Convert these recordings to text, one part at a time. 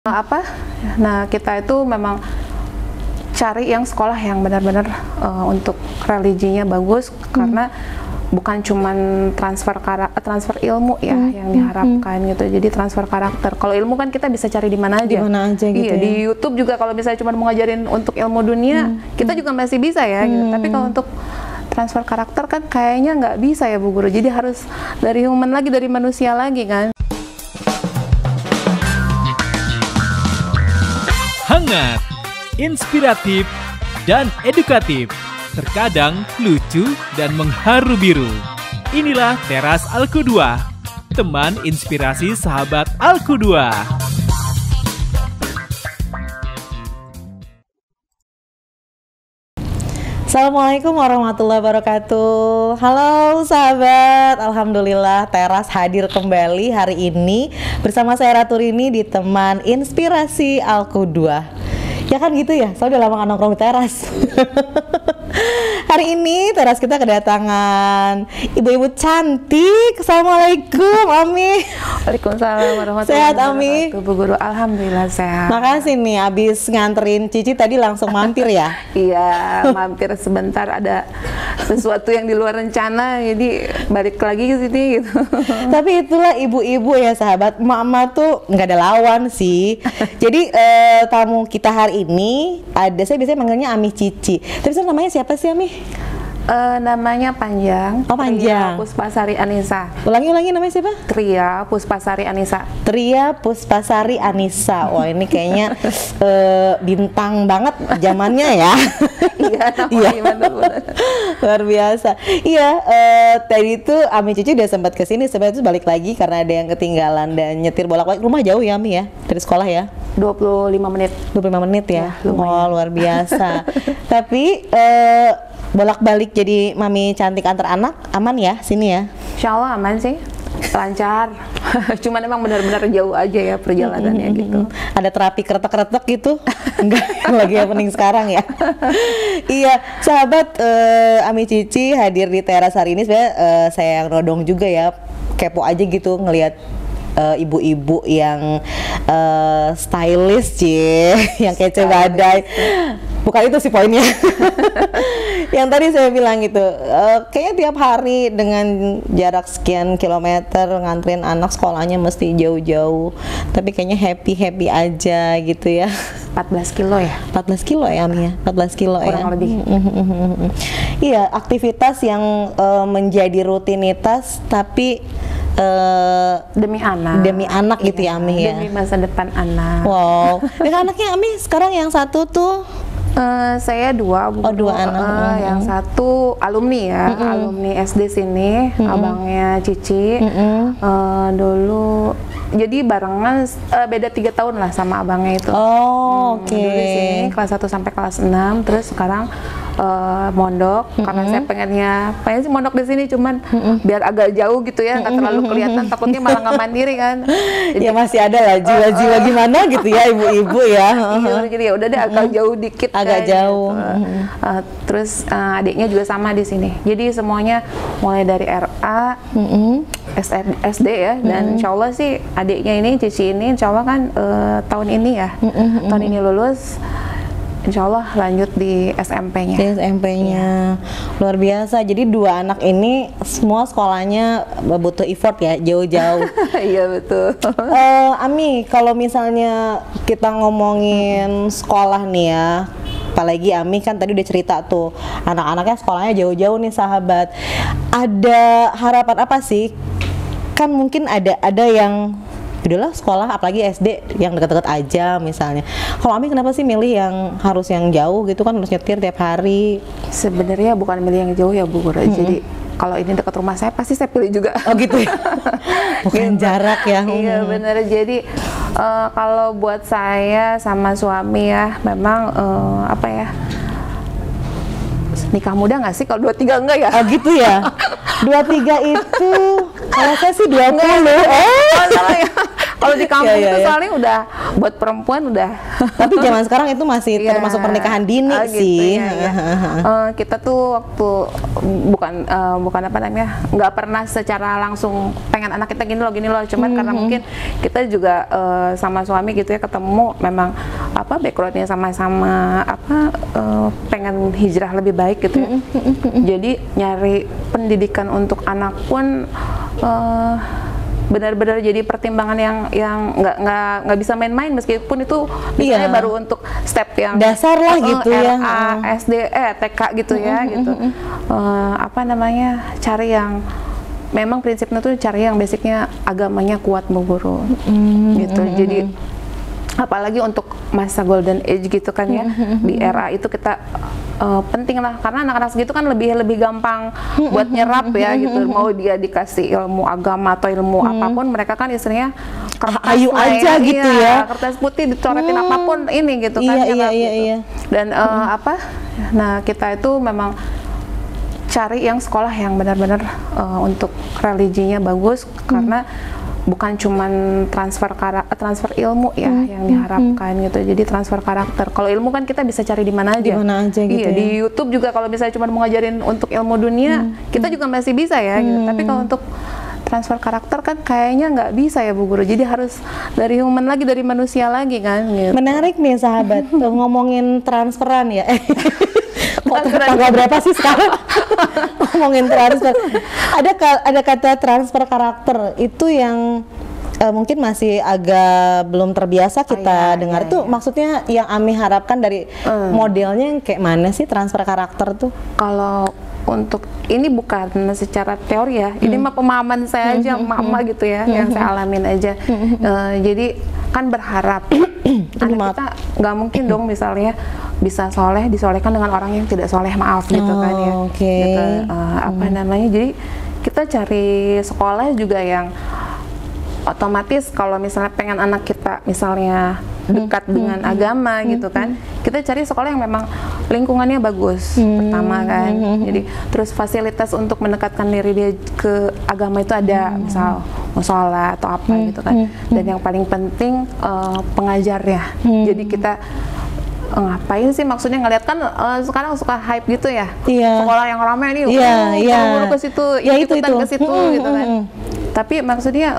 apa nah kita itu memang cari yang sekolah yang benar-benar untuk religinya bagus karena bukan cuman transfer ilmu ya yang diharapkan gitu, jadi transfer karakter. Kalau ilmu kan kita bisa cari di mana aja gitu. Iya, di YouTube juga kalau misalnya cuma mau ngajarin untuk ilmu dunia kita juga masih bisa ya gitu. Tapi kalau untuk transfer karakter kan kayaknya nggak bisa ya Bu Guru, jadi harus dari human lagi, dari manusia lagi kan. Hangat, inspiratif, dan edukatif. Terkadang lucu dan mengharu biru. Inilah Teras Alku 2, teman inspirasi sahabat Alku 2. Assalamualaikum warahmatullahi wabarakatuh. Halo sahabat, alhamdulillah Teras hadir kembali hari ini bersama saya Ratu Rini di teman inspirasi Alku 2. Ya kan gitu ya, soalnya udah lama gak nongkrong di Teras. Hari ini Teras kita kedatangan ibu-ibu cantik. Assalamualaikum Ami. Waalaikumsalam warahmatullahi Sehat wabarakatuh. Ami? Bu Guru, alhamdulillah sehat. Makasih nih, abis nganterin Cici tadi langsung mampir ya. Iya, mampir sebentar, ada sesuatu yang di luar rencana, jadi balik lagi ke sini gitu. Tapi itulah ibu-ibu ya sahabat, mama tuh nggak ada lawan sih. Jadi tamu kita hari ini ada, saya biasanya manggilnya Ami Cici. Tapi sebenarnya namanya siapa sih Ami? Namanya panjang. Oh, panjang. Tria Puspasari Anissa. Ulangi namanya siapa? Tria Puspasari Anissa. Tria Puspasari Anissa. Wah ini kayaknya bintang banget zamannya ya. Iya, gimana luar biasa. Iya, tadi itu Ami Cici udah sempat kesini, sebenarnya balik lagi karena ada yang ketinggalan dan nyetir bolak-balik. Rumah jauh ya Ami ya dari sekolah ya? 25 menit. 25 menit ya? Lumayan. Oh luar biasa. Tapi bolak-balik jadi mami cantik antar anak aman ya sini ya? Insya Allah aman sih, lancar. Cuman emang benar-benar jauh aja ya perjalanannya gitu. Ada terapi keretek-keretek gitu? Enggak, yang lagi happening sekarang ya. Iya, sahabat, Ami Cici hadir di Teras hari ini. Sebenarnya saya yang nodong juga ya, kepo aja gitu ngelihat ibu-ibu yang stylish sih, yang kece badai. Bukan itu sih poinnya. Yang tadi saya bilang gitu, kayaknya tiap hari dengan jarak sekian kilometer nganterin anak sekolahnya mesti jauh-jauh. Tapi kayaknya happy aja gitu ya. 14 kilo ya? 14 kilo ya Ami ya? 14 kilo kurang ya? lebih. Iya, aktivitas yang menjadi rutinitas tapi Demi anak gitu ya Ami ya? Demi masa depan anak. Wow. Dan anaknya Ami sekarang yang satu tuh? Saya dua, Bu. Oh, dua anak. Yang satu alumni ya, alumni SD sini, abangnya Cici. Dulu jadi barengan, beda 3 tahun lah sama abangnya itu. Oh, oke. Dulu di sini kelas 1 sampai kelas 6, terus sekarang mondok karena saya pengen sih mondok di sini, cuman biar agak jauh gitu ya, nggak terlalu kelihatan, takutnya malah nggak mandiri kan. Jadi, ya masih ada lah jiwa-jiwa gimana gitu ya ibu-ibu ya. iya, jadi ya udah deh agak jauh dikit, agak jauh. Gitu. Terus adiknya juga sama di sini. Jadi semuanya mulai dari RA, SD ya, dan insya Allah sih adiknya ini, Cici ini, insya Allah kan tahun ini ya, tahun ini lulus. Insya Allah lanjut di SMP-nya. Di SMP-nya, luar biasa. Jadi dua anak ini semua sekolahnya butuh effort ya, jauh-jauh. Iya betul. Ami, kalau misalnya kita ngomongin sekolah nih ya, apalagi Ami kan tadi udah cerita tuh anak-anaknya sekolahnya jauh-jauh nih sahabat. Ada harapan apa sih? Kan mungkin ada yang udahlah sekolah apalagi SD yang dekat-dekat aja misalnya. Kalau Ami kenapa sih milih yang harus yang jauh gitu, kan harus nyetir tiap hari? Sebenarnya bukan milih yang jauh ya Bu Guru. Jadi kalau ini dekat rumah saya pasti saya pilih juga. Oh gitu ya. Bukan gitu. Jarak ya. Iya benar. Jadi kalau buat saya sama suami ya memang apa ya, nikah muda nggak sih? Kalau 23 enggak ya? Oh gitu ya. 23 itu kalau saya sih 20. Oh salah ya. Kalau di kampung Iya, itu iya. soalnya udah buat perempuan udah. Tapi zaman sekarang itu masih Iya. termasuk pernikahan dini Gitu, sih. iya, iya. Kita tuh waktu bukan apa namanya, nggak pernah secara langsung pengen anak kita gini loh, cuman karena mungkin kita juga sama suami gitu ya ketemu, memang apa backgroundnya sama-sama pengen hijrah lebih baik gitu ya. Jadi nyari pendidikan untuk anak pun benar-benar jadi pertimbangan yang nggak bisa main-main, meskipun itu misalnya Iya. baru untuk step yang Dasar lah gitu ya. RA, SD, TK gitu ya gitu. Apa namanya, cari yang memang prinsipnya tuh cari yang basicnya agamanya kuat Bu Guru gitu. Jadi apalagi untuk masa golden age gitu kan ya, di era itu kita penting lah, karena anak-anak segitu kan lebih gampang buat nyerap ya gitu. Mau dia dikasih ilmu agama atau ilmu apapun, mereka kan istilahnya kertas Ayu lah aja gitu ya. kertas putih dicoretin apapun ini gitu kan, Iya, nyerap iya, gitu. iya. Dan nah kita itu memang cari yang sekolah yang benar-benar untuk religinya bagus, karena bukan cuman transfer ilmu ya yang diharapkan gitu. Jadi transfer karakter. Kalau ilmu kan kita bisa cari di mana aja. Di mana aja gitu Iya, ya. di YouTube juga kalau misalnya cuma mau ngajarin untuk ilmu dunia, kita juga masih bisa ya gitu. Tapi kalau untuk transfer karakter kan kayaknya nggak bisa ya Bu Guru. Jadi harus dari human lagi, dari manusia lagi kan gitu. Menarik nih sahabat, tuh ngomongin transferan ya. Tanggal berapa sih sekarang? Ngomongin transfer. Ada kata transfer karakter itu yang mungkin masih agak belum terbiasa kita iya, dengar. iya, Itu iya. maksudnya yang Ami harapkan dari modelnya yang kayak mana sih transfer karakter tuh? Kalau untuk ini bukan secara teori ya, ini mah pemahaman saya aja, mama gitu ya, yang saya alamin aja. Jadi kan berharap anak kita nggak mungkin dong misalnya bisa soleh disolehkan dengan orang yang tidak soleh, maaf gitu kan ya. Oke. Gitu, apa namanya? Jadi kita cari sekolah juga yang otomatis kalau misalnya pengen anak kita misalnya dekat dengan agama gitu kan, kita cari sekolah yang memang lingkungannya bagus pertama kan. Jadi terus fasilitas untuk mendekatkan diri dia ke agama itu ada, misal musola atau apa gitu kan. Dan yang paling penting pengajarnya. Jadi kita ngapain sih maksudnya ngeliat kan sekarang suka hype gitu ya, Iya. sekolah yang ramai nih, guru ke situ, Ya, itu. ke situ gitu kan. Tapi maksudnya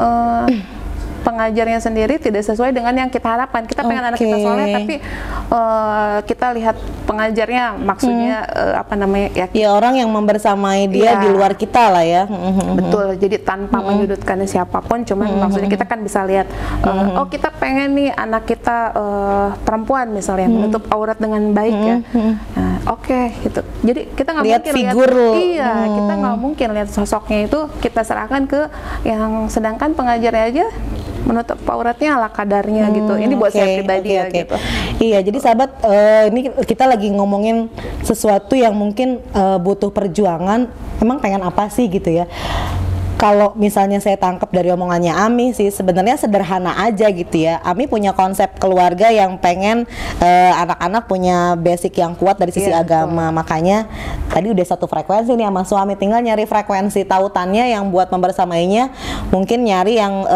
pengajarnya sendiri tidak sesuai dengan yang kita harapkan. Kita pengen anak kita soleh, tapi kita lihat pengajarnya maksudnya apa namanya ya, Ya orang yang membersamai dia Iya. di luar kita lah ya. betul. Jadi tanpa menyudutkan siapapun, cuman maksudnya kita kan bisa lihat, oh kita pengen nih anak kita perempuan misalnya menutup aurat dengan baik ya. Nah, oke gitu. Jadi kita nggak Lihat mungkin figur lo. iya, kita nggak mungkin lihat sosoknya itu kita serahkan ke yang, sedangkan pengajarnya aja menutup auratnya ala kadarnya gitu. Ini buat saya pribadi ya gitu. Iya, jadi sahabat, ini kita lagi ngomongin sesuatu yang mungkin butuh perjuangan. Emang pengen apa sih gitu ya? Kalau misalnya saya tangkap dari omongannya Ami sih, sebenarnya sederhana aja gitu ya. Ami punya konsep keluarga yang pengen anak-anak punya basic yang kuat dari sisi agama. Makanya tadi udah satu frekuensi nih sama suami, tinggal nyari frekuensi tautannya yang buat membersamainya. Mungkin nyari yang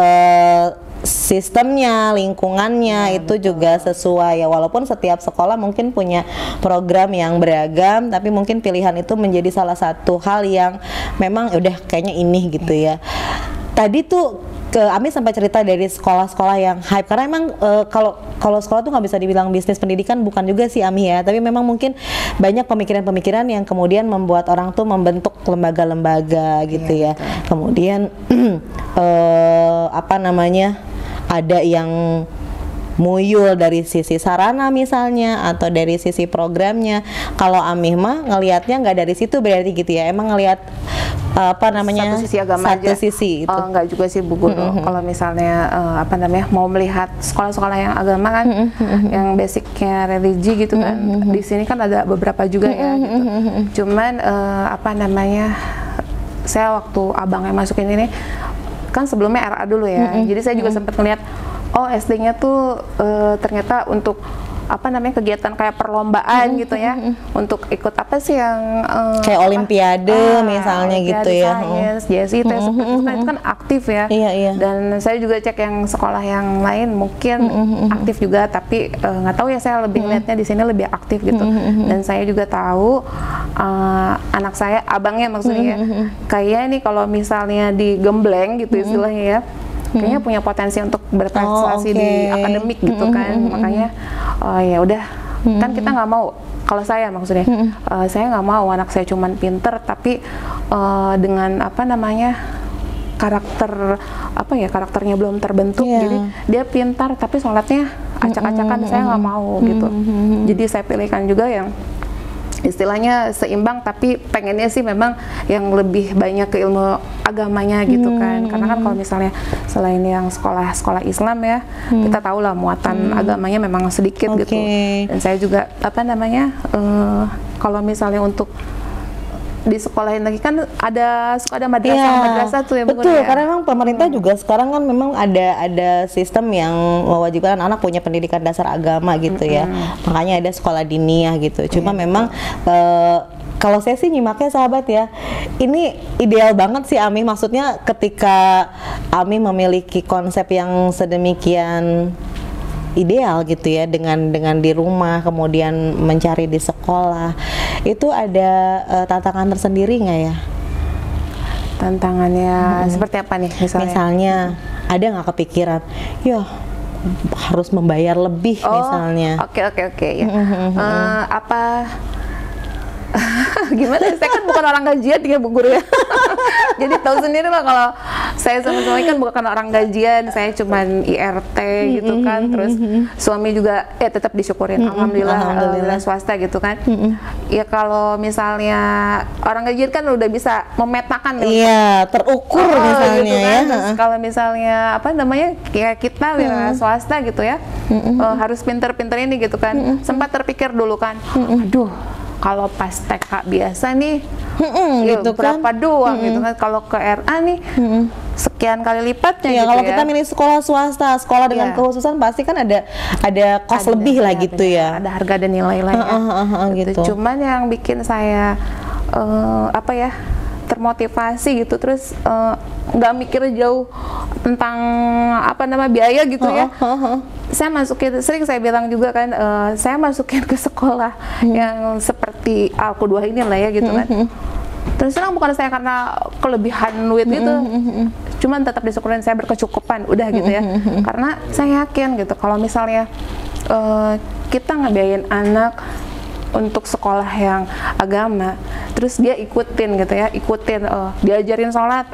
sistemnya, lingkungannya itu juga sesuai ya. Walaupun setiap sekolah mungkin punya program yang beragam, tapi mungkin pilihan itu menjadi salah satu hal yang memang udah kayaknya ini gitu ya. Tadi tuh Ami sampai cerita dari sekolah-sekolah yang hype, karena emang kalau sekolah tuh nggak bisa dibilang bisnis pendidikan, bukan juga sih Ami ya, tapi memang mungkin banyak pemikiran-pemikiran yang kemudian membuat orang tuh membentuk lembaga-lembaga gitu ya. Kemudian apa namanya, ada yang muyul dari sisi sarana misalnya atau dari sisi programnya. Kalau Ami mah ngelihatnya nggak dari situ berarti gitu ya, emang ngelihat apa namanya, satu sisi agama satu aja. sisi itu. Enggak juga sih Bu Guru. Kalau misalnya apa namanya, mau melihat sekolah-sekolah yang agama kan, yang basicnya religi gitu kan, di sini kan ada beberapa juga ya gitu. Cuman apa namanya, saya waktu abangnya masukin ini kan sebelumnya RA dulu ya, jadi saya juga sempat ngeliat, oh SD-nya tuh ternyata untuk apa namanya kegiatan kayak perlombaan gitu ya, untuk ikut apa sih yang kayak olimpiade misalnya gitu ya. Sains, JSI, seperti itu kan aktif ya. Iya. Dan saya juga cek yang sekolah yang lain mungkin aktif juga, tapi nggak tahu ya, saya lebih lihatnya di sini lebih aktif gitu. Dan saya juga tahu anak saya, abangnya maksudnya, kayak nih kalau misalnya digembleng gitu istilahnya ya, kayaknya punya potensi untuk berprestasi di akademik gitu kan. Makanya ya udah, kan kita nggak mau, kalau saya maksudnya saya nggak mau anak saya cuman pinter tapi dengan apa namanya karakternya belum terbentuk. Jadi dia pintar tapi sholatnya acak-acakan, saya nggak mau gitu. Jadi saya pilihkan juga yang istilahnya seimbang, tapi pengennya sih memang yang lebih banyak ke ilmu agamanya gitu kan. Karena kan kalau misalnya selain yang sekolah Islam ya, kita tahu lah muatan agamanya memang sedikit gitu. Dan saya juga apa namanya kalau misalnya untuk di sekolahin lagi kan suka ada madrasah tuh ya. Betul, ya? karena memang pemerintah juga sekarang kan memang ada sistem yang mewajibkan anak punya pendidikan dasar agama gitu ya. Makanya ada sekolah diniyah gitu. Cuma memang kalau saya sih nyimaknya sahabat ya, ini ideal banget sih Ami. Maksudnya ketika Ami memiliki konsep yang sedemikian ideal gitu ya, dengan di rumah kemudian mencari di sekolah, itu ada tantangan tersendiri nggak ya? Tantangannya seperti apa nih misalnya? Misalnya ada nggak kepikiran, ya harus membayar lebih misalnya? Oke ya. Apa gimana? Saya kan bukan orang gajian ya Bu Guru ya. Jadi tahu sendiri lah kalau saya sama suami kan bukan orang gajian, saya cuman IRT gitu kan. Terus suami juga tetap disyukurin, alhamdulillah swasta gitu kan. Ya kalau misalnya orang gajian kan udah bisa memetakan terukur misalnya gitu kan. ya. Terus kalau misalnya apa namanya kayak kita swasta gitu ya, harus pinter-pinter ini gitu kan. Sempat terpikir dulu kan, aduh kalau pas TK biasa nih gitu berapa doang gitu kan, kalau ke RA nih sekian kali lipatnya gitu kalau ya. kita milih sekolah swasta, sekolah dengan kekhususan pasti kan ada cost lebih lah gitu ya. Ada harga dan nilai-nilainya gitu. Cuman yang bikin saya termotivasi gitu, terus nggak mikir jauh tentang biaya gitu ya. Saya sering saya bilang juga kan, saya masukin ke sekolah yang seperti Al-Qudwah ini lah ya gitu kan. Terus terang bukan saya karena kelebihan duit gitu, cuman tetap disyukurin saya berkecukupan udah gitu ya. Karena saya yakin gitu kalau misalnya kita ngebiayain anak untuk sekolah yang agama, terus dia ikutin diajarin sholat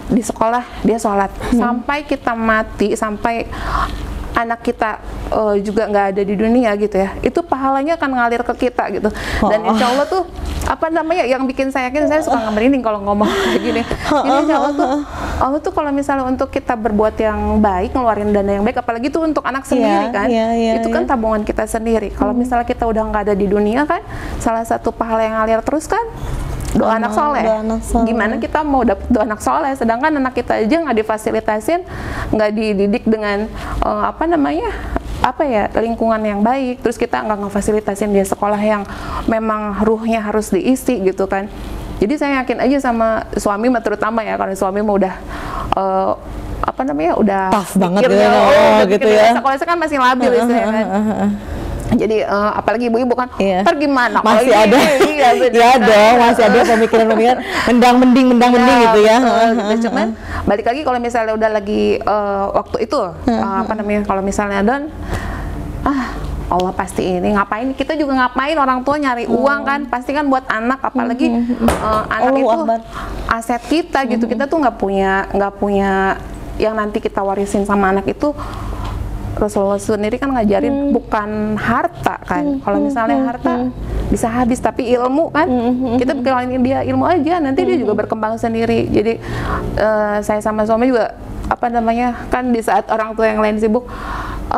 di sekolah, dia sholat sampai kita mati, sampai anak kita juga nggak ada di dunia gitu ya, itu pahalanya akan ngalir ke kita gitu. Dan insya Allah tuh yang bikin saya yakin, saya suka merinding kalau ngomong kayak gini. Jadi insya Allah tuh kalau misalnya untuk kita berbuat yang baik, ngeluarin dana yang baik, apalagi tuh untuk anak sendiri kan, itu kan tabungan kita sendiri. Kalau misalnya kita udah nggak ada di dunia kan, salah satu pahala yang ngalir terus kan doa anak soleh. Gimana kita mau dapet doa anak soleh, sedangkan anak kita aja nggak difasilitasin, nggak dididik dengan lingkungan yang baik, terus kita nggak ngefasilitasin dia sekolah yang memang ruhnya harus diisi gitu kan. Jadi saya yakin aja sama suami, terutama ya, kalau suami mau udah udah tough banget gitu ya. Sekolah saya kan masih labil istilahnya kan. Jadi apalagi ibu-ibu kan, ntar gimana? Masih ada, masih ada pemikiran-pemikiran mending gitu ya. Cuman balik lagi kalau misalnya udah lagi waktu itu kalau misalnya Allah pasti ini ngapain, kita juga ngapain, orang tua nyari uang kan, pasti kan buat anak, apalagi anak itu aset kita gitu. Kita tuh nggak punya yang nanti kita warisin sama anak itu. Rasulullah sendiri kan ngajarin bukan harta kan. Kalau misalnya harta bisa habis, tapi ilmu kan kita bikinin dia ilmu aja, nanti dia juga berkembang sendiri. Jadi saya sama suami juga kan di saat orang tua yang lain sibuk,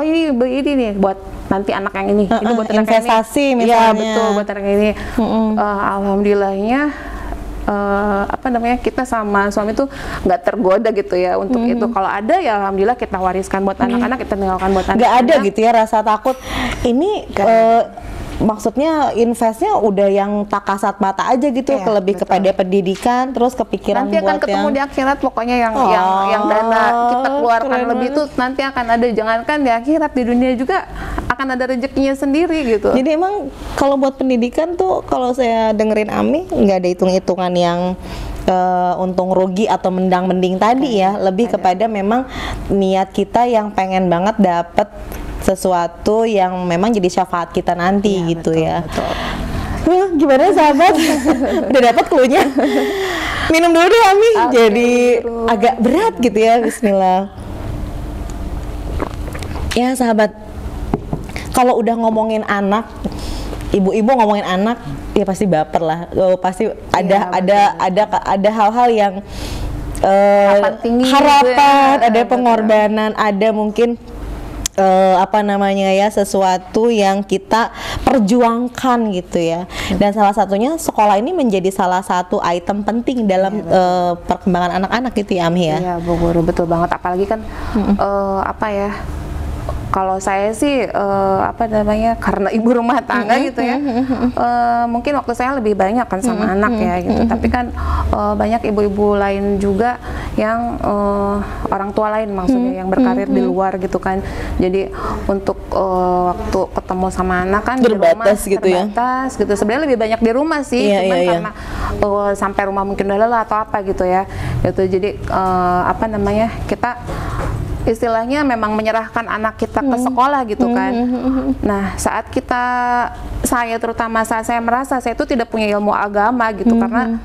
ini nih buat nanti anak yang ini buat anak investasi yang ini. Misalnya. Iya betul, buat anak yang ini. Alhamdulillahnya apa namanya, kita sama suami tuh nggak tergoda gitu ya untuk itu. Kalau ada ya alhamdulillah kita wariskan buat anak-anak, kita tinggalkan buat anak-anak. Nggak ada gitu ya rasa takut ini maksudnya investnya udah yang tak kasat mata aja gitu, Iya, lebih betul. kepada pendidikan, terus kepikiran Nanti akan buat ketemu yang di akhirat pokoknya yang Oh, dana kita keluarkan keren lebih banget. tuh nanti akan ada, jangankan di akhirat, di dunia juga akan ada rezekinya sendiri gitu. Jadi emang kalau buat pendidikan tuh kalau saya dengerin Ami nggak ada hitung-hitungan yang untung rugi atau mendang mending tadi ya, lebih kepada memang niat kita yang pengen banget dapet sesuatu yang memang jadi syafaat kita nanti Iya, gitu betul, ya. betul. Gimana sahabat? Udah dapet cluenya? Minum dulu deh Ami, Oke, jadi minum. agak berat gitu ya. Bismillah. Ya sahabat, kalau udah ngomongin anak, ibu-ibu ngomongin anak, ya pasti baper lah. Pasti ada hal-hal yang Harapan tinggi harapan, juga. ada pengorbanan, ada mungkin apa namanya ya, sesuatu yang kita perjuangkan gitu ya. Dan salah satunya sekolah ini menjadi salah satu item penting dalam perkembangan anak-anak gitu ya Ami ya. Iya Bu Guru, betul banget. Apalagi kan apa ya, kalau saya sih apa namanya, karena ibu rumah tangga gitu ya, mungkin waktu saya lebih banyak kan sama anak ya gitu. Tapi kan banyak ibu-ibu lain juga yang orang tua lain maksudnya yang berkarir di luar gitu kan. Jadi untuk waktu ketemu sama anak kan Terbatas di rumah gitu ya. terbatas gitu. Sebenarnya lebih banyak di rumah sih, Iya, cuman iya, iya. karena sampai rumah mungkin udah lelah atau apa gitu ya. Gitu. Jadi apa namanya, kita istilahnya memang menyerahkan anak kita ke sekolah gitu kan. Nah, saya terutama saat saya merasa saya itu tidak punya ilmu agama gitu, karena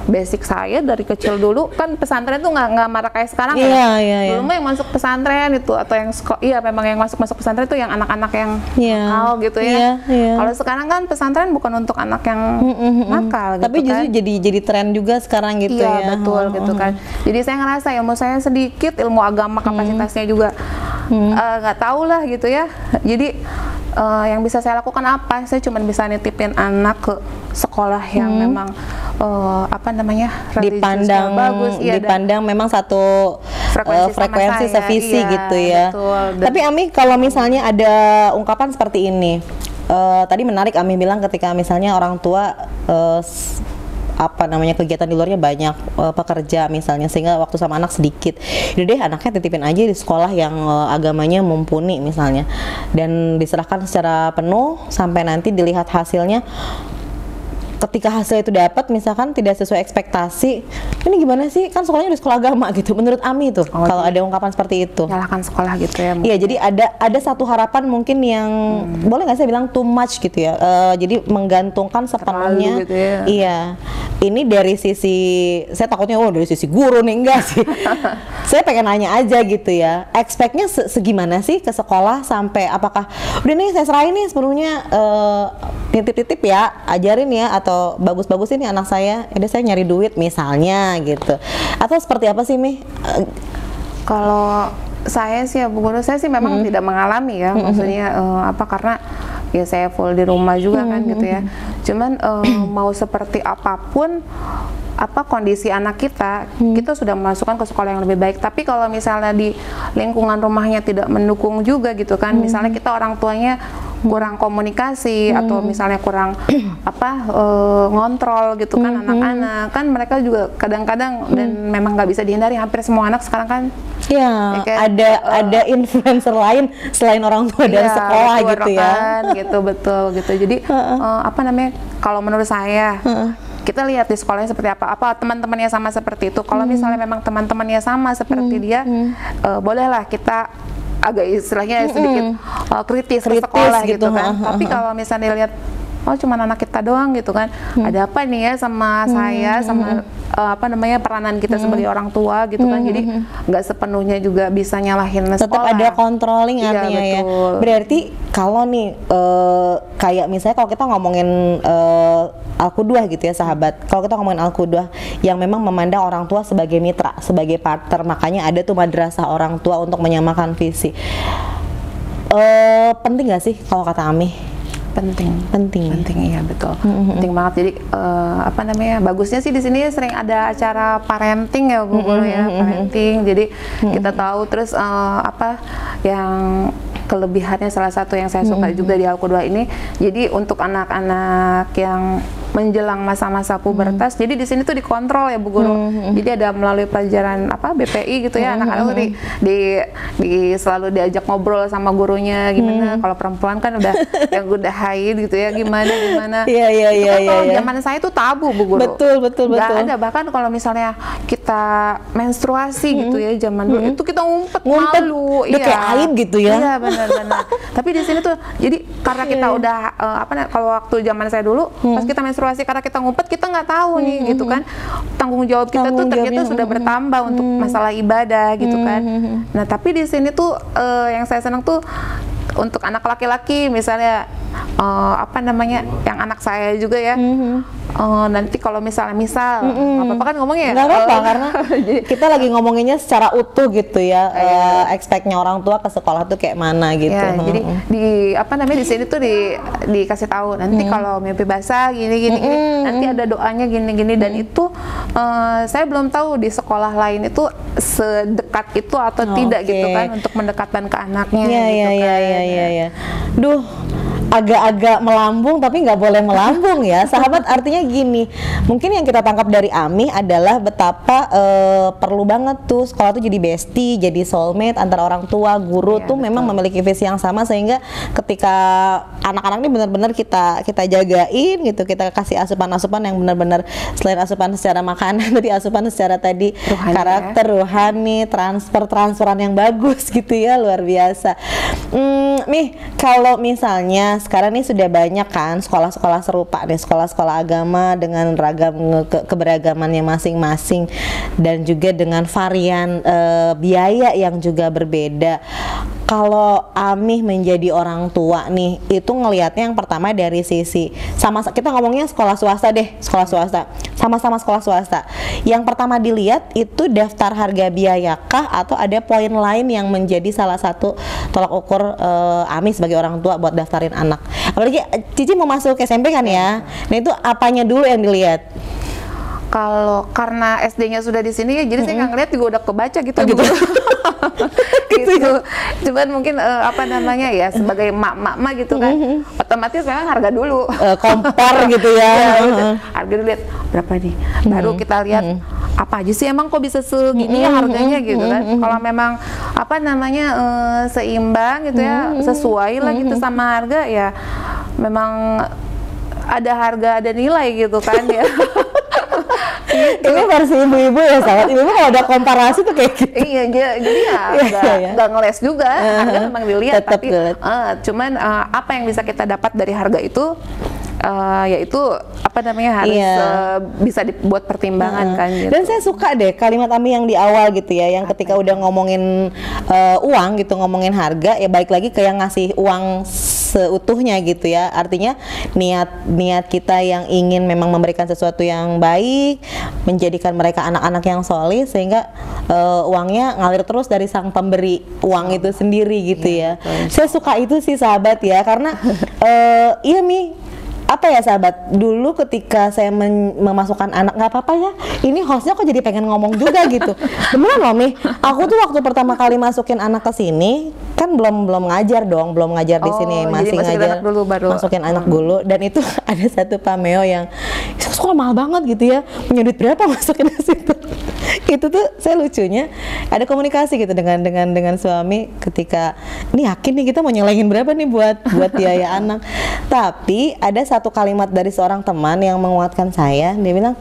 basic saya dari kecil dulu kan pesantren tuh nggak marah kayak sekarang Iya, ya. iya, iya. Dulu mah yang masuk pesantren itu atau yang memang yang masuk pesantren itu yang anak-anak yang Iya. nakal gitu ya. Iya, iya. Kalau sekarang kan pesantren bukan untuk anak yang nakal gitu. Tapi justru kan. jadi tren juga sekarang gitu Iya, ya. betul gitu kan. Jadi saya ngerasa ilmu saya sedikit, ilmu agama kapasitasnya juga nggak tahu lah gitu ya. Jadi yang bisa saya lakukan apa? Saya cuma bisa nitipin anak ke sekolah yang memang apa namanya, religiusnya dipandang bagus, iya, dan dipandang memang satu frekuensi sama saya, sevisi iya, gitu ya. betul. Dan- Tapi Ami, kalau misalnya ada ungkapan seperti ini, tadi menarik Ami bilang ketika misalnya orang tua apa namanya, kegiatan di luarnya banyak, pekerja misalnya, sehingga waktu sama anak sedikit. Jadi deh anaknya titipin aja di sekolah yang agamanya mumpuni misalnya, dan diserahkan secara penuh sampai nanti dilihat hasilnya. Ketika hasil itu dapat misalkan tidak sesuai ekspektasi, ini gimana sih, kan sekolahnya di sekolah agama gitu. Menurut Ami tuh kalau ada ungkapan seperti itu. nyalakan sekolah gitu ya. Iya, jadi ada satu harapan mungkin yang boleh nggak saya bilang too much gitu ya. Jadi menggantungkan sepenuhnya. Terlalu gitu ya. Iya. Ini dari sisi, saya takutnya dari sisi guru nih, enggak sih. Saya pengen nanya aja gitu ya. Expect-nya segimana sih ke sekolah, sampai apakah udah nih saya serahin nih sepenuhnya, titip-titip ya, ajarin ya, atau bagus-bagusin nih anak saya. Udah saya nyari duit misalnya gitu. Atau seperti apa sih Mi? Kalau saya sih ya Bu Guru, saya sih memang tidak mengalami ya, maksudnya apa, karena ya saya full di rumah juga kan gitu ya. Cuman mau seperti apapun apa kondisi anak kita, kita sudah memasukkan ke sekolah yang lebih baik. Tapi kalau misalnya di lingkungan rumahnya tidak mendukung juga gitu kan, misalnya kita orang tuanya kurang komunikasi atau misalnya kurang apa ngontrol gitu kan anak-anak, kan mereka juga kadang-kadang, dan memang nggak bisa dihindari, hampir semua anak sekarang kan Ya, kayak, ada influencer lain selain orang tua dan iya, sekolah betul, gitu ya. kan, gitu betul gitu. Jadi apa namanya, kalau menurut saya kita lihat di sekolahnya seperti apa teman-temannya sama seperti itu. Kalau misalnya memang teman-temannya sama seperti dia, bolehlah kita agak istilahnya sedikit kritis ke sekolah gitu kan. Tapi kalau misalnya lihat oh cuman anak kita doang gitu kan, ada apa nih ya sama saya, sama apa namanya, peranan kita sebagai orang tua gitu kan. Jadi nggak sepenuhnya juga bisa nyalahin Tetap sekolah. ada controlling Iya, artinya ya. betul. Berarti kalau nih kayak misalnya kalau kita ngomongin Al-Qudwah gitu ya sahabat. Kalau kita ngomongin Al-Qudwah yang memang memandang orang tua sebagai mitra, sebagai partner, makanya ada tuh madrasah orang tua untuk menyamakan visi. Penting nggak sih kalau kata Ami? penting iya betul. Penting banget. Jadi apa namanya, bagusnya sih di sini sering ada acara parenting ya Bu Guru ya, parenting. Jadi kita tahu terus apa yang kelebihannya, salah satu yang saya suka juga di Alku 2 ini, jadi untuk anak-anak yang menjelang masa-masa pubertas, jadi di sini tuh dikontrol ya Bu Guru. Jadi ada melalui pelajaran apa BPI gitu ya, anak-anak tuh selalu diajak ngobrol sama gurunya gimana. Kalau perempuan kan udah yang udah haid gitu ya, gimana. Iya. Kalau zaman saya tuh tabu Bu Guru. Betul. Gak ada, bahkan kalau misalnya kita menstruasi gitu ya zaman dulu itu kita ngumpet malu. Udah kayak aib gitu ya. Iya benar. Tapi di sini tuh jadi karena kita udah kalau waktu zaman saya dulu pas kita menstruasi, karena kita ngumpet kita nggak tahu nih gitu kan, tanggung jawab kita tuh ternyata sudah bertambah untuk masalah ibadah gitu kan. Nah tapi di sini tuh yang saya senang tuh untuk anak laki-laki misalnya apa namanya, yang anak saya juga ya, nanti kalau misal apa-apa kan ngomongnya nggak apa-apa karena kita lagi ngomonginnya secara utuh gitu ya, expect-nya orang tua ke sekolah tuh kayak mana gitu. Ya, jadi di apa namanya di sini tuh dikasih tahu nanti kalau mimpi basah gini, nanti ada doanya gini, dan itu saya belum tahu di sekolah lain itu sedekat itu atau tidak gitu kan, untuk mendekatkan ke anaknya. Iya. Duh, agak-agak melambung tapi nggak boleh melambung ya sahabat. Artinya gini, mungkin yang kita tangkap dari Ami adalah betapa perlu banget tuh sekolah tuh jadi bestie, jadi soulmate antara orang tua, guru tuh betul. Memang memiliki visi yang sama, sehingga ketika anak-anak ini benar-benar kita jagain gitu, kita kasih asupan-asupan yang benar-benar selain asupan secara makanan tadi, asupan secara tadi rohani, karakter, rohani, transferan yang bagus gitu ya, luar biasa. Nih kalau misalnya sekarang nih sudah banyak kan sekolah-sekolah serupa nih, sekolah-sekolah agama dengan ragam keberagamannya masing-masing, dan juga dengan varian biaya yang juga berbeda. Kalau Ami menjadi orang tua nih, itu ngelihatnya yang pertama dari sisi kita ngomongnya sekolah swasta deh, sama-sama sekolah swasta. Yang pertama dilihat itu daftar harga biayakah, atau ada poin lain yang menjadi salah satu tolak ukur Ami sebagai orang tua buat daftarin anak. Apalagi Cici mau masuk SMP kan ya, nah itu apanya dulu yang dilihat? Kalau karena SD-nya sudah di sini ya, jadi saya nggak ngeliat juga udah kebaca gitu. Gitu. Cuman mungkin apa namanya ya, sebagai mak-mak gitu kan, otomatis memang harga dulu. Kompar gitu ya. Harga dulu lihat berapa nih, baru kita lihat apa aja sih emang kok bisa segini ya harganya gitu kan. Kalau memang apa namanya seimbang gitu ya, sesuai lah gitu sama harga ya, memang ada harga, ada nilai gitu kan ya. Ini versi ibu-ibu ya sahabat. Ibu kalau ada komparasi tuh kayak gitu. Iya, jadi ya nggak ngeles juga. Harga memang dilihat, tapi cuman apa yang bisa kita dapat dari harga itu, yaitu apa namanya harus bisa dibuat pertimbangan kan gitu. Dan saya suka deh kalimat Ami yang di awal gitu ya, yang ketika udah ngomongin uang gitu, ngomongin harga, ya balik lagi ke yang ngasih uang seutuhnya gitu ya. Artinya niat kita yang ingin memang memberikan sesuatu yang baik, menjadikan mereka anak-anak yang solih, sehingga uangnya ngalir terus dari sang pemberi uang itu sendiri gitu ya. Saya suka itu sih sahabat ya, karena iya Mi, apa ya sahabat, dulu ketika saya memasukkan anak, nggak apa-apa ya, ini hostnya kok jadi pengen ngomong juga gitu. Beneran loh Mi, aku tuh waktu pertama kali masukin anak ke sini kan belum ngajar di sini, masih ngajar dulu, baru masukin anak dulu. Dan itu ada satu pameo yang sekolah mahal banget gitu ya, punya duit berapa masukin ke situ. Itu tuh saya lucunya ada komunikasi gitu dengan suami ketika ini yakin nih kita mau nyelengin berapa nih buat biaya anak. Tapi ada satu kalimat dari seorang teman yang menguatkan saya. Dia bilang,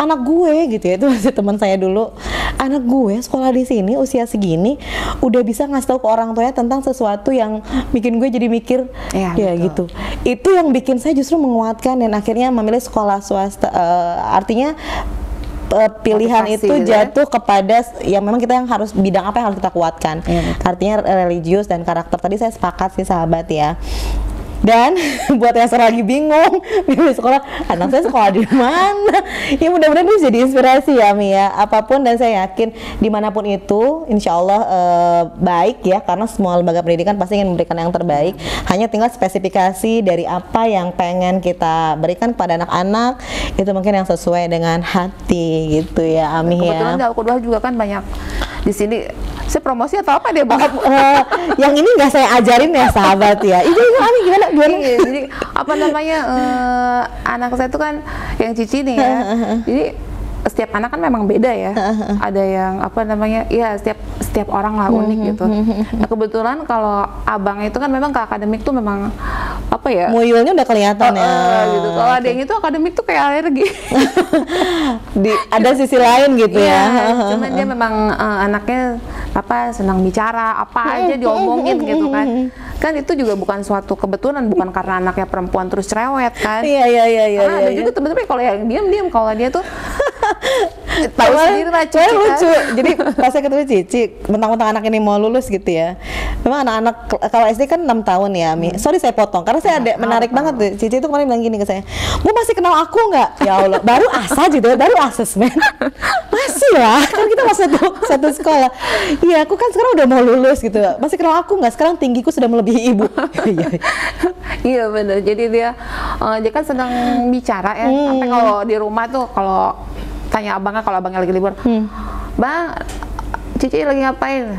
anak gue gitu ya, itu masih teman saya dulu, anak gue sekolah di sini usia segini udah bisa ngasih tahu ke orang tuanya tentang sesuatu yang bikin gue jadi mikir ya gitu. Itu yang bikin saya justru menguatkan dan akhirnya memilih sekolah swasta. Artinya pilihan itu jatuh kepada yang memang kita yang harus, bidang apa yang harus kita kuatkan. Artinya religius dan karakter. Tadi saya sepakat sih sahabat ya. Dan buat yang sekarang lagi bingung milih sekolah, anak saya sekolah di mana? Ya mudah-mudahan bisa jadi inspirasi ya Mi ya. Apapun, dan saya yakin dimanapun itu, insya Allah baik ya, karena semua lembaga pendidikan pasti ingin memberikan yang terbaik. Hanya tinggal spesifikasi dari apa yang pengen kita berikan pada anak-anak, itu mungkin yang sesuai dengan hati gitu ya Ami ya. Kebetulan di Al-Qudwah juga kan banyak di sini. Saya promosi atau apa dia, Bu? Yang ini nggak saya ajarin ya sahabat ya. Itu Ami gimana? Iya, jadi apa namanya, anak saya tuh kan yang Cici nih ya. Jadi setiap anak kan memang beda ya. Ada yang apa namanya, ya setiap orang lah unik gitu. Nah, kebetulan kalau abang itu kan memang ke akademik tuh memang apa ya? Muyulnya udah kelihatan ya. Gitu. Kalau ada yang itu akademik tuh kayak alergi. Ada sisi lain gitu ya. Cuman dia memang anaknya apa, senang bicara, apa aja diomongin gitu kan. Kan itu juga bukan suatu kebetulan, bukan karena anaknya perempuan terus cerewet kan. Iya. Karena ada juga teman-teman kalau yang diam-diam, kalau dia tuh tahu sendiri lah Cici kan. Lucu. Jadi pas saya ketemu Cici, mentang-mentang anak ini mau lulus gitu ya. Memang anak-anak kalau SD kan 6 tahun ya Mi. Sorry saya potong, karena saya ada menarik banget tuh. Cici itu kemarin bilang gini ke saya, "Bu masih kenal aku nggak?" Ya Allah, baru asa gitu ya, baru asesmen. Masih lah, kan kita masih satu sekolah. Iya, aku kan sekarang udah mau lulus gitu. Masih kenal aku nggak? Sekarang tinggiku sudah melebihi ibu. Iya benar. Jadi dia kan sedang bicara ya. Sampai kalau di rumah tuh kalau tanya abangnya, kalau abangnya lagi libur, "Bang, Cici lagi ngapain?"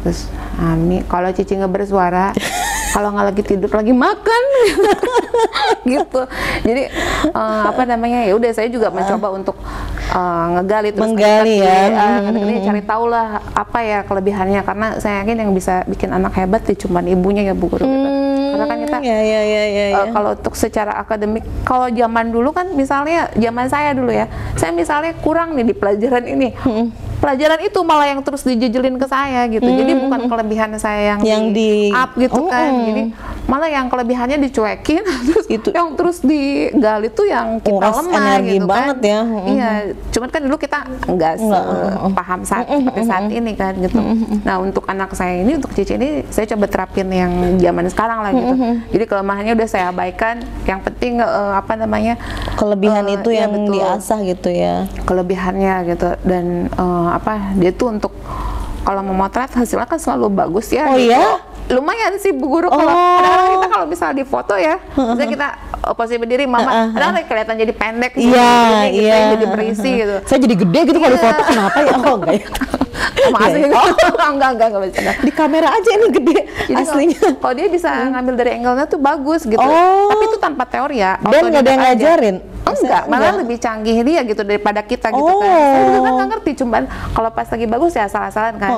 Terus Ami, kalau Cici nggak bersuara, kalau nggak lagi tidur lagi makan. Gitu. Jadi apa namanya, ya udah saya juga mencoba untuk ngegali terus menggali ya. Cari tahu lah apa ya kelebihannya, karena saya yakin yang bisa bikin anak hebat itu cuma ibunya ya Bu Guru gitu. Karena kan kita kalau untuk secara akademik, kalau zaman dulu kan misalnya zaman saya dulu ya, saya misalnya kurang nih di pelajaran ini. Pelajaran itu malah yang terus dijejelin ke saya gitu. Jadi bukan kelebihan saya yang di up gitu kan. Jadi malah yang kelebihannya dicuekin, terus itu yang terus digali tuh yang kita lemah energi gitu banget kan. Ya. Iya, cuman kan dulu kita nggak paham seperti saat ini kan gitu. Nah, untuk anak saya ini, untuk Cici ini, saya coba terapin yang zaman sekarang lah gitu. Jadi kelemahannya udah saya abaikan. Yang penting apa namanya, kelebihan itu ya, yang betul, diasah gitu ya. Kelebihannya gitu. Dan apa, dia tuh untuk kalau memotret hasilnya kan selalu bagus ya. Oh gitu. iya? Lumayan sih Bu Guru. Kalau kadang-kadang kita kalau misalnya di foto ya, misalnya kita posisi berdiri, mama kadang-kadang kelihatan jadi pendek, jadi berisi gitu. Saya jadi gede gitu kalau di foto, kenapa ya? Oh enggak ya. Makasih. Enggak bercanda. Di kamera aja ini gede. Jadi aslinya. Kalau dia bisa ngambil dari angle-nya tuh bagus gitu. Tapi itu tanpa teori ya. Dan nggak ada yang ngajarin. Enggak, malah lebih canggih dia gitu daripada kita gitu kan. Saya juga kan nggak ngerti, cuman kalau pas lagi bagus ya asal-asalan kan.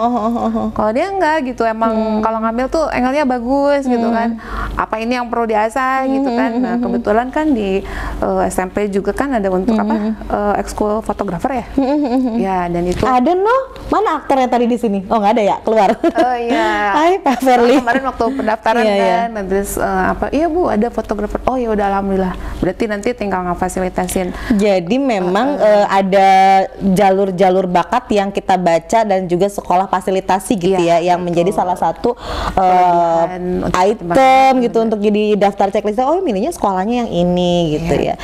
Kalau dia enggak gitu, emang kalau ngambil tuh angle-nya bagus gitu kan. Apa ini yang perlu diasah gitu kan. Nah, kebetulan kan di SMP juga kan ada untuk ekskul fotografer ya. Ya, dan itu ada mana aktornya tadi di sini? Oh nggak ada ya, keluar. Oh iya. Hai Pak Ferli. Kemarin waktu pendaftaran kan, terus apa? Iya Bu, ada fotografer. Oh ya udah, alhamdulillah. Berarti nanti tinggal ngefasilitasin. Jadi memang ada jalur-jalur bakat yang kita baca dan juga sekolah fasilitasi gitu ya, yang menjadi salah satu item gitu untuk jadi daftar checklist. Oh milihnya sekolahnya yang ini gitu ya.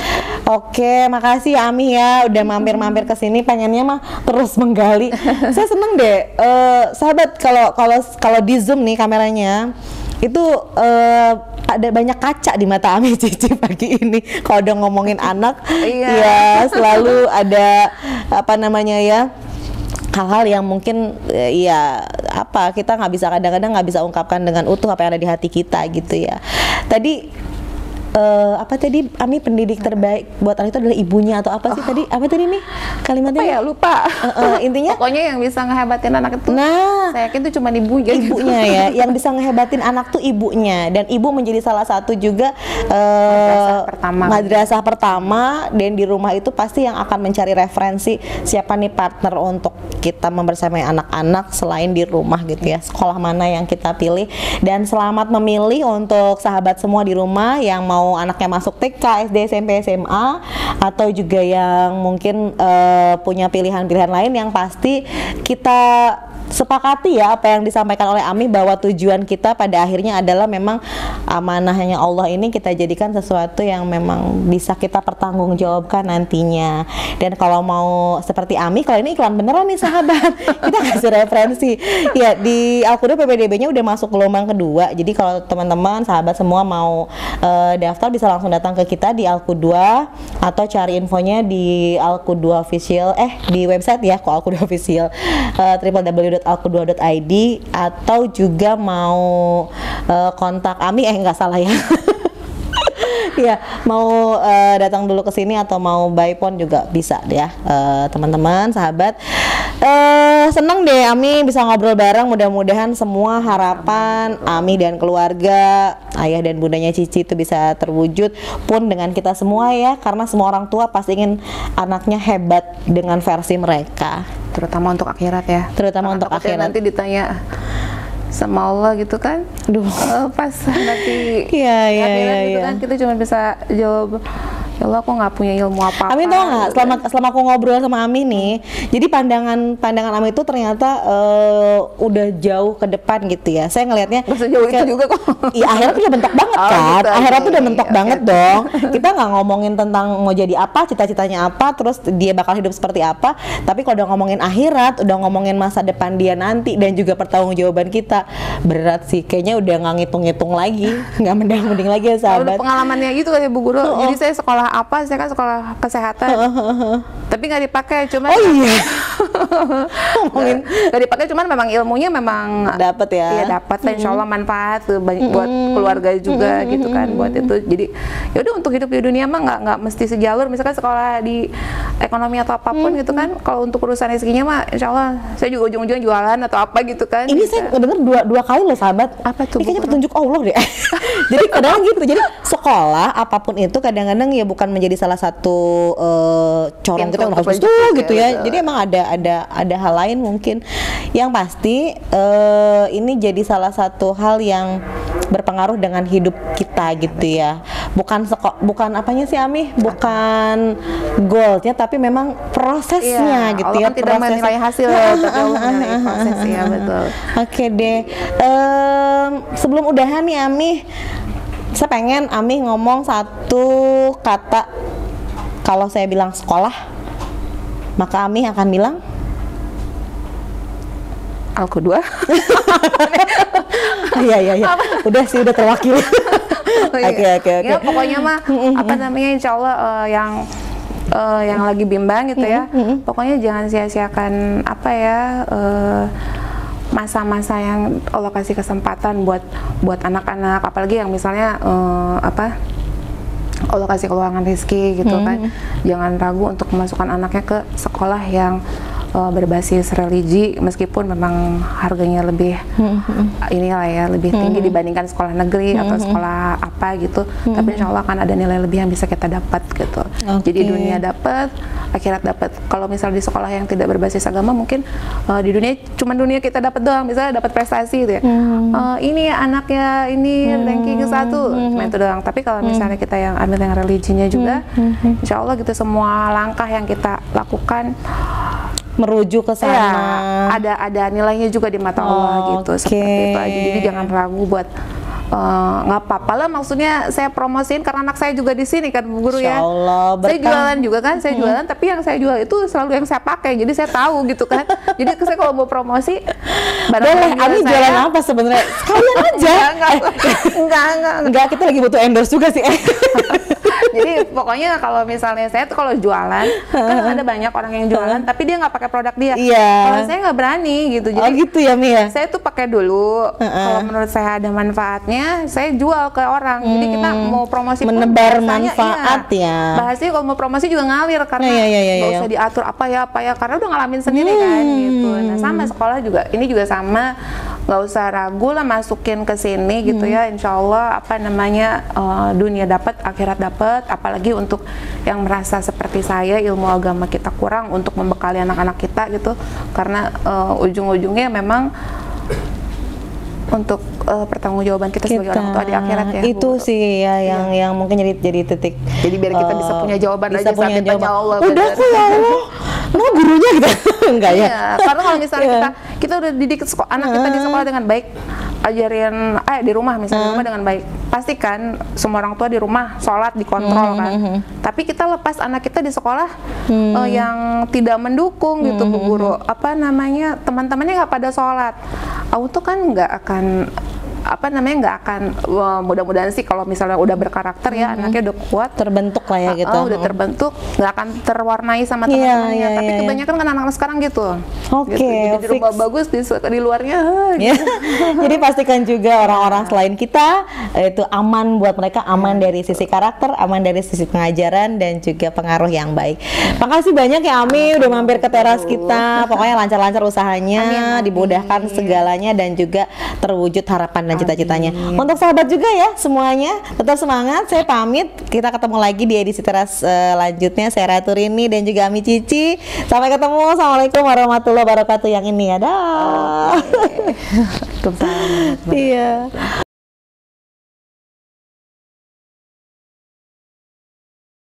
Oke, makasih ya Ami ya udah mampir-mampir ke sini, pengennya mah terus menggali. Saya seneng deh, sahabat, kalau di Zoom nih kameranya itu ada banyak kaca di mata Ami Cici pagi ini. Kalau udah ngomongin anak, ya selalu ada apa namanya ya, hal-hal yang mungkin ya apa, kita kadang-kadang nggak bisa ungkapkan dengan utuh apa yang ada di hati kita gitu ya. Tadi apa tadi Ami, pendidik terbaik buat anak itu adalah ibunya atau apa sih tadi? Apa tadi nih kalimatnya? Apa ya, lupa. Intinya pokoknya yang bisa ngehebatin anak itu, saya yakin itu cuma ibunya ya. Yang bisa ngehebatin anak tuh ibunya, dan ibu menjadi salah satu juga madrasah pertama, dan di rumah itu pasti yang akan mencari referensi siapa nih partner untuk kita membersamai anak-anak selain di rumah gitu ya, sekolah mana yang kita pilih. Dan selamat memilih untuk sahabat semua di rumah yang mau anaknya masuk TK, SD, SMP, SMA, atau juga yang mungkin punya pilihan-pilihan lain, yang pasti kita sepakati ya apa yang disampaikan oleh Ami bahwa tujuan kita pada akhirnya adalah memang amanahnya Allah ini kita jadikan sesuatu yang memang bisa kita pertanggungjawabkan nantinya. Dan kalau mau seperti Ami, kalau ini iklan beneran nih sahabat, kita kasih referensi. Ya di Al-Quda PPDB-nya udah masuk gelombang kedua. Jadi kalau teman-teman sahabat semua mau daftar bisa langsung datang ke kita di Al-Quda atau cari infonya di Al-Quda Official di website ya, kok Al-Quda Official www.alqudwa.id, atau juga mau kontak Ami nggak salah ya. Ya, mau datang dulu ke sini atau mau by phone juga bisa ya, teman-teman, sahabat. Seneng deh Ami bisa ngobrol bareng. Mudah-mudahan semua harapan Ami dan keluarga, ayah dan bundanya Cici itu bisa terwujud pun dengan kita semua ya, karena semua orang tua pasti ingin anaknya hebat dengan versi mereka, terutama untuk akhirat ya. Terutama untuk akhirat. Nanti ditanya sama Allah gitu kan, pas nanti akhirat gitu kan, kita cuma bisa jawab, ya Allah aku nggak punya ilmu apa-apa. Ami tau nggak, selama aku ngobrol sama Ami nih, jadi pandangan Ami itu ternyata udah jauh ke depan gitu ya. Saya ngelihatnya sejauh itu juga kok. Iya, akhirat udah mentok banget kan. Gitu, akhirat tuh udah mentok banget dong. Kita nggak ngomongin tentang mau jadi apa, cita-citanya apa, terus dia bakal hidup seperti apa. Tapi kalau udah ngomongin akhirat, udah ngomongin masa depan dia nanti dan juga pertanggungjawaban kita, berat sih. Kayaknya udah nggak ngitung-ngitung lagi, nggak mending lagi ya sahabat. Pengalamannya gitu kan ya Bu Guru. Jadi saya sekolah apa? Saya kan sekolah kesehatan. Tapi nggak dipakai, cuman nggak dipakai, cuman memang ilmunya memang dapat ya. Iya dapat, insya Allah manfaat tuh buat keluarga juga gitu kan, buat itu. Jadi ya udah, untuk hidup di dunia mah nggak mesti sejalur. Misalkan sekolah di ekonomi atau apapun gitu kan. Kalau untuk urusan rezekinya mah, insya Allah saya juga ujung-ujungnya jualan atau apa gitu kan. Ini saya dengar dua kali loh sahabat. Apa tuh? Ini kayaknya petunjuk Allah deh. Jadi kadang gitu. Jadi sekolah apapun itu kadang-kadang ya bukan menjadi salah satu corong kita yang harus tuh gitu ya. Jadi emang ada hal lain mungkin. Yang pasti ini jadi salah satu hal yang berpengaruh dengan hidup kita gitu ya. Bukan apanya sih Ami? Bukan goalnya, tapi memang prosesnya gitu ya. Allah kan tidak menilai hasil, tapi Allah menilai proses ya, betul. Oke deh. Sebelum udahan nih Ami, saya pengen Ami ngomong satu kata. Kalau saya bilang sekolah, maka Ami akan bilang Al-Qudwa. Iya. Udah sih, udah terwakili. Oke. Ya pokoknya mah apa namanya, insya Allah yang lagi bimbang gitu ya. Pokoknya jangan sia-siakan apa ya, masa-masa yang Allah kasih kesempatan buat anak-anak, apalagi yang misalnya Allah kasih keluangan rezeki gitu kan. Jangan ragu untuk memasukkan anaknya ke sekolah yang berbasis religi, meskipun memang harganya lebih inilah ya, lebih tinggi dibandingkan sekolah negeri atau sekolah apa gitu. Tapi insya Allah akan ada nilai lebih yang bisa kita dapat gitu. Jadi dunia dapat, akhirat dapat. Kalau misal di sekolah yang tidak berbasis agama, mungkin di dunia cuma dunia kita dapat doang, misalnya dapat prestasi gitu ya. Ini anaknya ini ranking 1, cuma itu doang. Tapi kalau misalnya kita yang ambil yang religinya juga, insya Allah gitu, semua langkah yang kita lakukan merujuk ke sana. Ya, ada nilainya juga di mata Allah gitu. Seperti itu aja. Jadi jangan ragu buat nggak apa-apa lah, maksudnya saya promosiin karena anak saya juga di sini kan Bu Guru ya. Saya jualan juga kan, saya jualan, tapi yang saya jual itu selalu yang saya pakai, jadi saya tahu gitu kan. Jadi saya kalau mau promosi, boleh. Ami jualan apa sebenarnya? Sekalian aja. Enggak, kita lagi butuh endorse juga sih. Jadi pokoknya kalau misalnya saya tuh kalau jualan, kan ada banyak orang yang jualan, tapi dia nggak pakai produk dia. Kalau saya nggak berani gitu. Jadi gitu ya Mi ya. Saya tuh pakai dulu. Kalau menurut saya ada manfaatnya, saya jual ke orang. Jadi kita mau promosi menebar manfaat ya. Bahasanya kalau mau promosi juga ngalir karena nggak usah diatur apa ya, karena udah ngalamin sendiri kan gitu. Nah sama sekolah juga, ini juga sama. Nggak usah ragu lah masukin ke sini gitu ya. Insya Allah apa namanya, dunia dapat, akhirat dapat. Apalagi untuk yang merasa seperti saya, ilmu agama kita kurang untuk membekali anak-anak kita gitu, karena ujung-ujungnya memang untuk pertanggungjawaban kita sebagai orang tua di akhirat ya. Itu Bu. sih ya yang mungkin jadi titik. Jadi biar kita bisa punya jawaban aja sampai tanya Allah. Udah kok ya Allah. Gurunya gitu. Enggak ya. Karena kalau misalnya kita udah didik anak kita di sekolah dengan baik, ajarin di rumah misalnya di rumah dengan baik, pastikan semua orang tua di rumah sholat dikontrol kan. Tapi kita lepas anak kita di sekolah yang tidak mendukung gitu Bu Guru, apa namanya, teman-temannya nggak pada sholat, aku tuh kan nggak akan nggak akan, mudah-mudahan sih kalau misalnya udah berkarakter ya anaknya udah kuat, terbentuk lah ya gitu. Udah terbentuk, nggak akan terwarnai sama teman-temannya. Tapi kebanyakan kan anak-anak sekarang gitu. Oke, gitu. Jadi di rumah bagus, di luarnya gitu. Jadi pastikan juga orang-orang selain kita itu aman buat mereka, aman dari sisi karakter, aman dari sisi pengajaran dan juga pengaruh yang baik. Makasih banyak ya Ami udah mampir ke teras kita. Pokoknya lancar-lancar usahanya, dimudahkan segalanya dan juga terwujud harapan dan cita-citanya. Untuk sahabat juga ya semuanya, tetap semangat. Saya pamit. Kita ketemu lagi di edisi teras selanjutnya. Saya Ratu Rini dan juga Ami Cici. Sampai ketemu. Assalamualaikum warahmatullahi wabarakatuh. Yang ini ada. Waalaikumsalam. Iya.